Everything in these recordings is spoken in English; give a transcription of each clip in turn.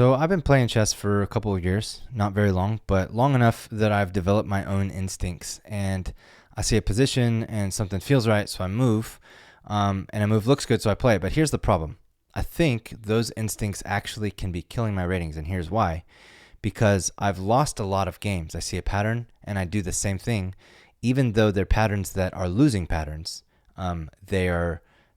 So I've been playing chess for a couple of years, not very long, but long enough that I've developed my own instincts. And I see a position and something feels right, so I move. And a move looks good, so I play it. But here's the problem. I think those instincts actually can be killing my ratings, and here's why. Because I've lost a lot of games. I see a pattern, and I do the same thing, even though they're patterns that are losing patterns.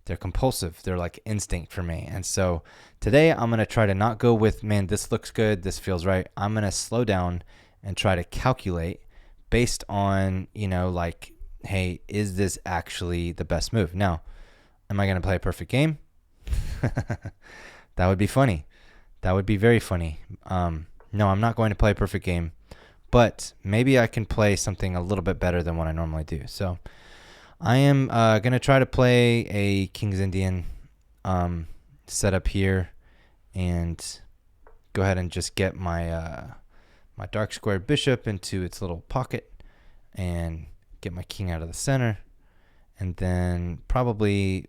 They're compulsive. They're like instinct for me. And so today I'm going to try to not go with, man, this looks good, this feels right. I'm going to slow down and try to calculate based on, like, hey, is this actually the best move? Now, am I going to play a perfect game? That would be funny. That would be very funny. No, I'm not going to play a perfect game, but maybe I can play something a little bit better than what I normally do. So I am going to try to play a King's Indian setup here and go ahead and just get my my dark squared bishop into its little pocket and get my king out of the center and then probably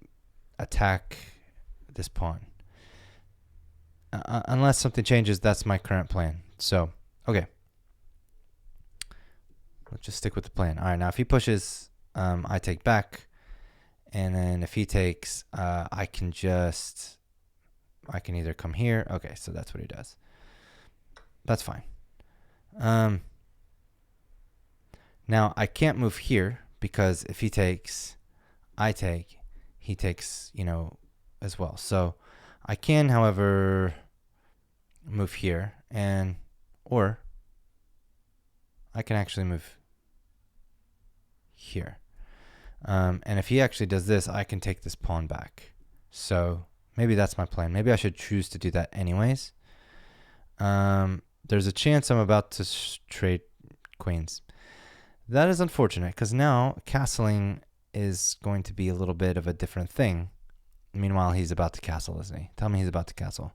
attack this pawn. Unless something changes, that's my current plan. So, okay. Let's just stick with the plan. All right, now if he pushes, I take back. And then if he takes, I can either come here. Okay, so that's what he does. That's fine. Now I can't move here because if he takes, I take, he takes, as well. So I can, however, move here or I can actually move here. And if he actually does this, I can take this pawn back. So maybe that's my plan. Maybe I should choose to do that anyways. There's a chance I'm about to trade queens. That is unfortunate because now castling is going to be a little bit of a different thing. Meanwhile, he's about to castle, isn't he? Tell me he's about to castle.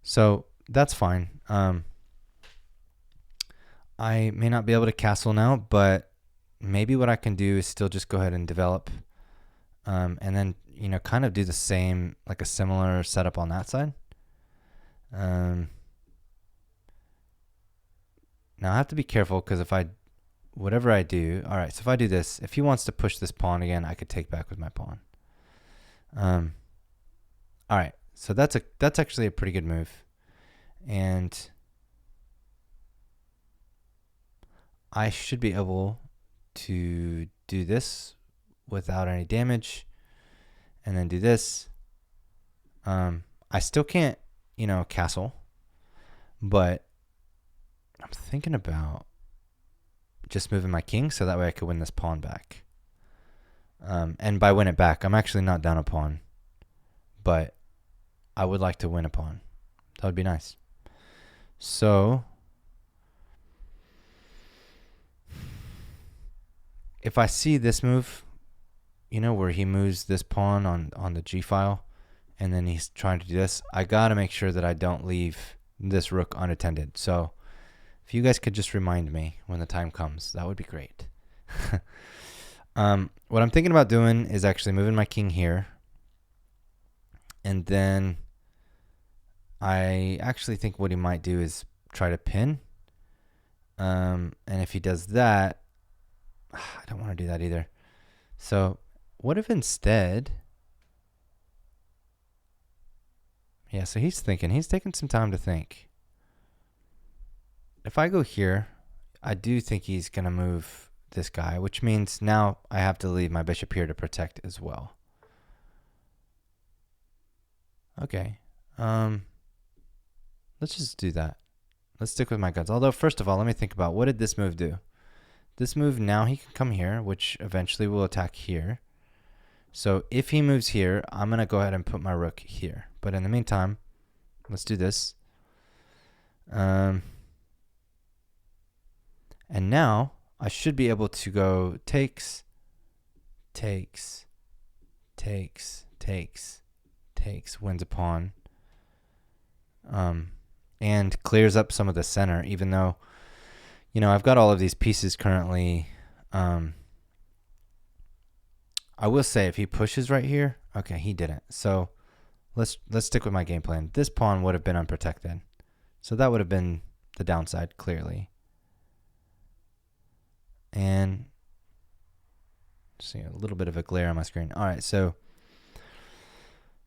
So that's fine. I may not be able to castle now, but maybe what I can do is still just go ahead and develop, and then kind of do the same, like a similar setup on that side. Now I have to be careful because whatever I do, all right. So if I do this, if he wants to push this pawn again, I could take back with my pawn. All right. So that's actually a pretty good move, and I should be able to do this without any damage and then do this. I still can't, castle, but I'm thinking about just moving my king so that way I could win this pawn back. And by win it back, I'm actually not down a pawn, but I would like to win a pawn. That would be nice. So if I see this move, where he moves this pawn on the G file, and then he's trying to do this, I got to make sure that I don't leave this rook unattended. So if you guys could just remind me when the time comes, that would be great. What I'm thinking about doing is actually moving my king here. And then I actually think what he might do is try to pin. And if he does that, I don't want to do that either. So what if instead, yeah, so he's taking some time to think. If I go here, I do think he's going to move this guy, which means now I have to leave my bishop here to protect as well. Okay. Let's just do that. Let's stick with my guns. Although, first of all, let me think about what did this move do? This move, now he can come here, which eventually will attack here. So if he moves here, I'm going to go ahead and put my rook here. But in the meantime, let's do this. And now I should be able to go takes, wins a pawn. And clears up some of the center, even though, I've got all of these pieces currently. I will say if he pushes right here, okay, he didn't. So let's stick with my game plan. This pawn would have been unprotected. So that would have been the downside, clearly. And see a little bit of a glare on my screen. All right, so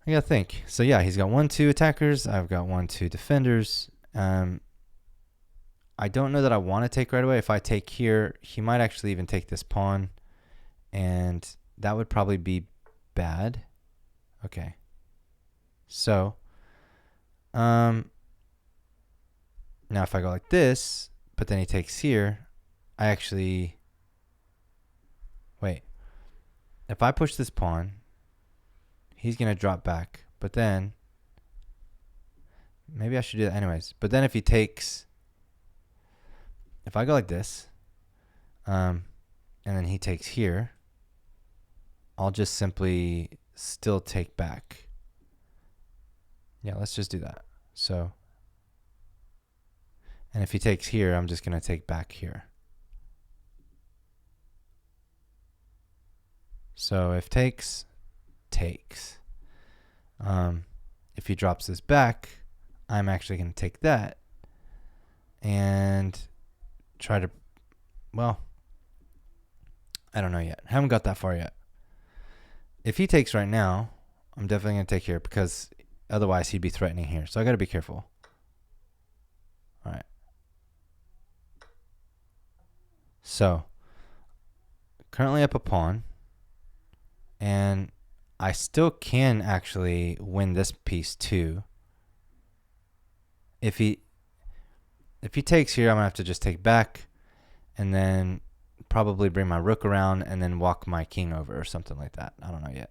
I gotta think. So yeah, he's got 1-2 attackers. I've got 1-2 defenders. I don't know that I want to take right away. If I take here, he might actually even take this pawn, and that would probably be bad. Okay. So, now if I go like this, but then he takes here, I actually, wait. If I push this pawn, he's going to drop back, but then, maybe I should do that anyways. But then if he takes, if I go like this, and then he takes here, I'll just simply still take back. Yeah, let's just do that. So, and if he takes here, I'm just going to take back here. So if takes, takes. If he drops this back, I'm actually going to take that and try to, well, I don't know yet. Haven't got that far yet. If he takes right now, I'm definitely going to take here because otherwise he'd be threatening here. So I got to be careful. All right. So currently up a pawn, and I still can actually win this piece too. If he takes here, I'm gonna have to just take back and then probably bring my rook around and then walk my king over or something like that. I don't know yet.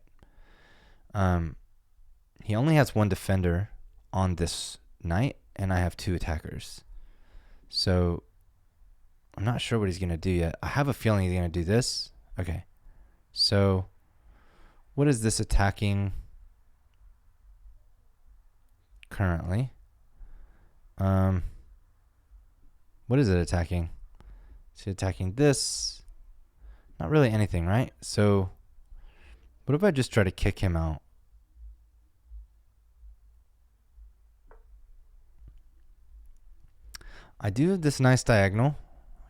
He only has one defender on this knight, and I have 2 attackers. So I'm not sure what he's gonna do yet. I have a feeling he's gonna do this. Okay. So what is this attacking currently? What is it attacking? Is it attacking this? Not really anything, right? So what if I just try to kick him out? I do have this nice diagonal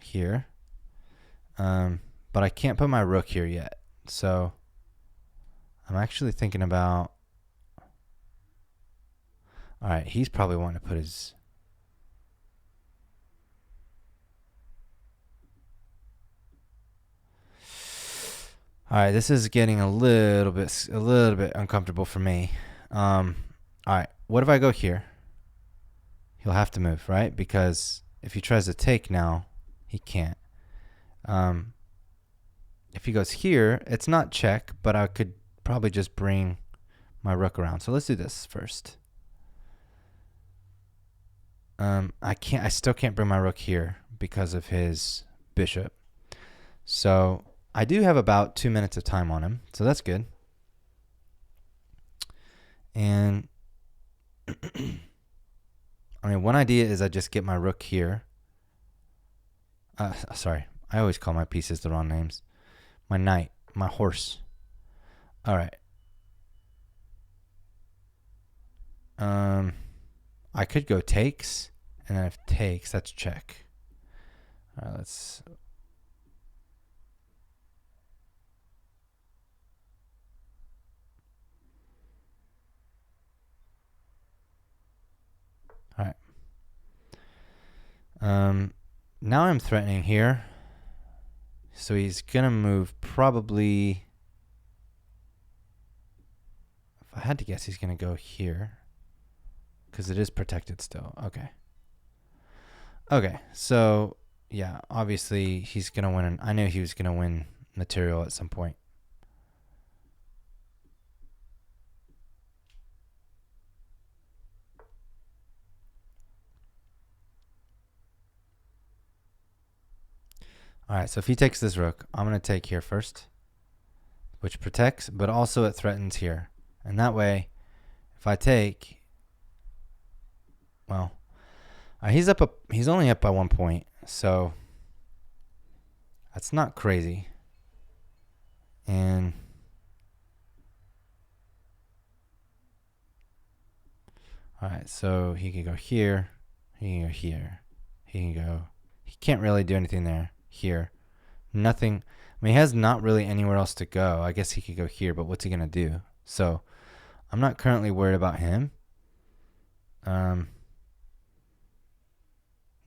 here, but I can't put my rook here yet. So I'm actually thinking about, all right, he's probably wanting to put his, all right, this is getting a little bit uncomfortable for me. All right, what if I go here? He'll have to move, right? Because if he tries to take now, he can't. If he goes here, it's not check, but I could probably just bring my rook around. So let's do this first. I still can't bring my rook here because of his bishop. So I do have about 2 minutes of time on him, so that's good. And I mean, one idea is I just get my rook here. Sorry, I always call my pieces the wrong names. My knight, my horse. All right. I could go takes, and then if takes, that's check. All right, let's. All right. Now I'm threatening here. So he's going to move probably, if I had to guess, he's going to go here because it is protected still. Okay. Okay. So yeah, obviously he's going to win. I knew he was going to win material at some point. All right, so if he takes this rook, I'm going to take here first, which protects, but also it threatens here. And that way, if I take, well, he's only up by 1 point, so that's not crazy. And All right, so he can go here. He can go here. He can go. He can't really do anything there. Here. Nothing. I mean, he has not really anywhere else to go. I guess he could go here, but what's he going to do? So I'm not currently worried about him.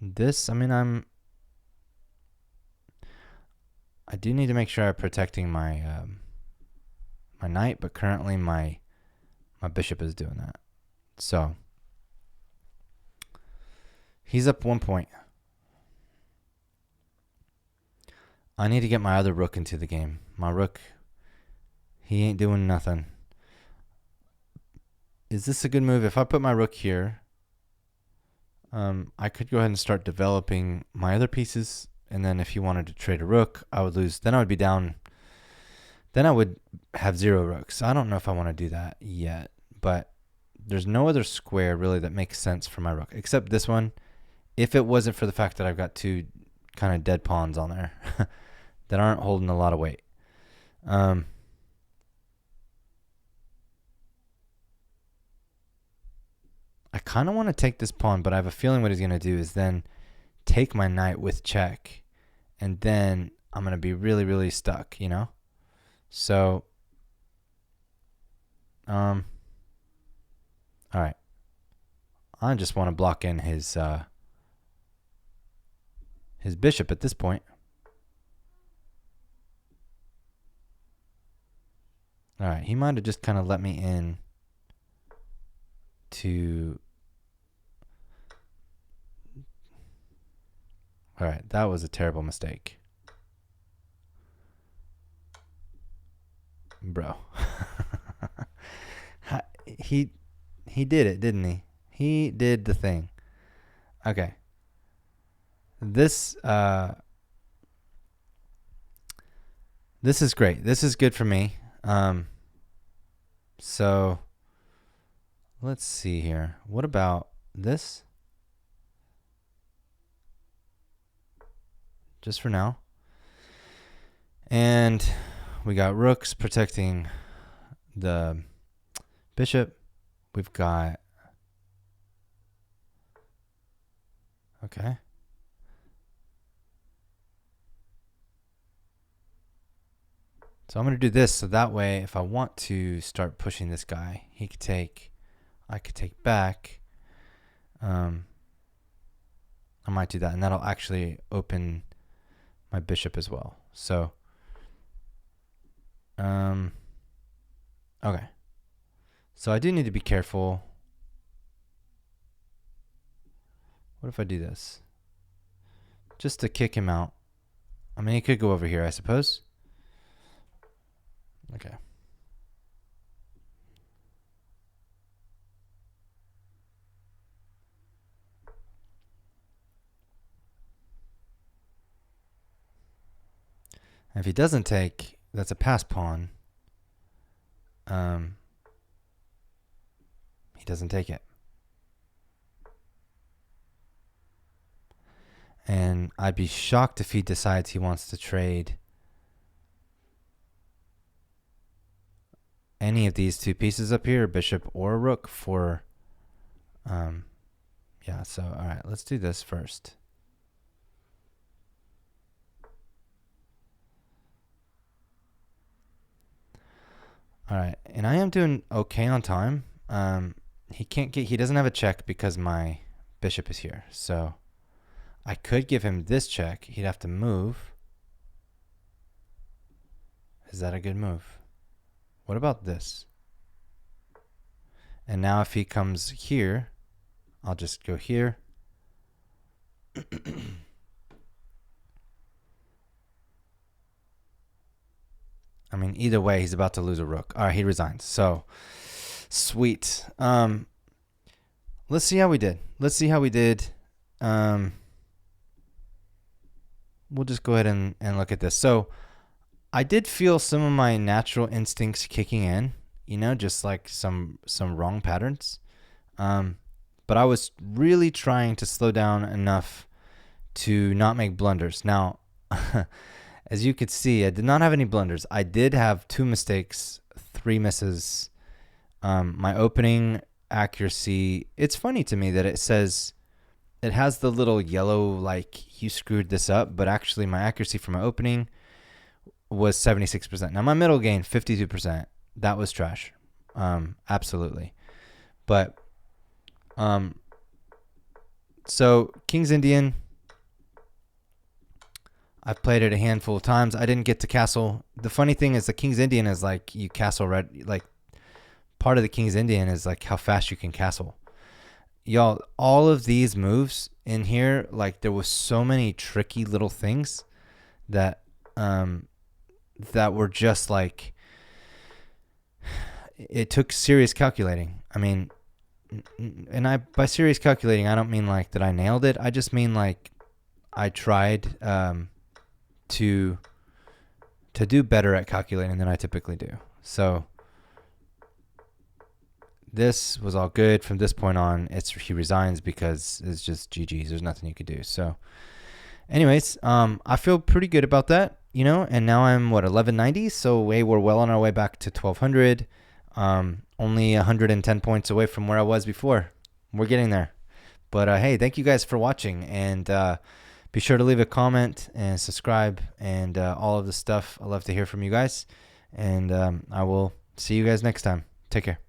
This, I mean, I do need to make sure I'm protecting my my knight, but currently my bishop is doing that. So he's up 1 point. I need to get my other rook into the game. My rook, he ain't doing nothing. Is this a good move? If I put my rook here, I could go ahead and start developing my other pieces. And then if he wanted to trade a rook, I would lose. Then I would be down. Then I would have 0 rooks. I don't know if I want to do that yet. But there's no other square really that makes sense for my rook. Except this one. If it wasn't for the fact that I've got 2 kind of dead pawns on there. that aren't holding a lot of weight. I kind of want to take this pawn, but I have a feeling what he's going to do is then take my knight with check, and then I'm going to be really, really stuck, you know? So, all right. I just want to block in his bishop at this point. All right, he might have just kind of let me in to... All right, that was a terrible mistake. Bro. he did it, didn't he? He did the thing. Okay. This is great. This is good for me. So let's see here. What about this? Just for now. And we got rooks protecting the bishop. We've got... Okay. So I'm going to do this so that way if I want to start pushing this guy, he could take... I could take back. I might do that, and that'll actually open my bishop as well. So, okay. So I do need to be careful. What if I do this? Just to kick him out. I mean, he could go over here, I suppose. Okay. And if he doesn't take, that's a pass pawn. He doesn't take it. And I'd be shocked if he decides he wants to trade any of these 2 pieces up here, bishop or rook, for yeah, so all right, let's do this first. All right, and I am doing okay on time. He doesn't have a check because my bishop is here. So I could give him this check. He'd have to move. Is that a good move? What about this? And now if he comes here, I'll just go here. I mean, either way, he's about to lose a rook. All right, he resigns. So, sweet. Let's see how we did. We'll just go ahead and look at this. So, I did feel some of my natural instincts kicking in, you know, just like some wrong patterns. But I was really trying to slow down enough to not make blunders. Now, as you could see, I did not have any blunders. I did have 2 mistakes, 3 misses. My opening accuracy. It's funny to me that it says it has the little yellow, like you screwed this up, but actually my accuracy for my opening was 76%. Now my middle game, 52%. That was trash. Absolutely. But, so King's Indian, I've played it a handful of times. I didn't get to castle. The funny thing is the King's Indian is like you castle red, like part of the King's Indian is like how fast you can castle. Y'all, all of these moves in here, like there was so many tricky little things that that were just like, it took serious calculating. I mean, and by serious calculating, I don't mean like that I nailed it. I just mean like I tried to do better at calculating than I typically do. So this was all good. From this point on, he resigns because it's just GG's. There's nothing you could do. So anyways, I feel pretty good about that, you know, and now I'm 1190. So we're well on our way back to 1200. Only 110 points away from where I was before. We're getting there. But hey, thank you guys for watching, and be sure to leave a comment and subscribe and all of the stuff. I love to hear from you guys, and I will see you guys next time. Take care.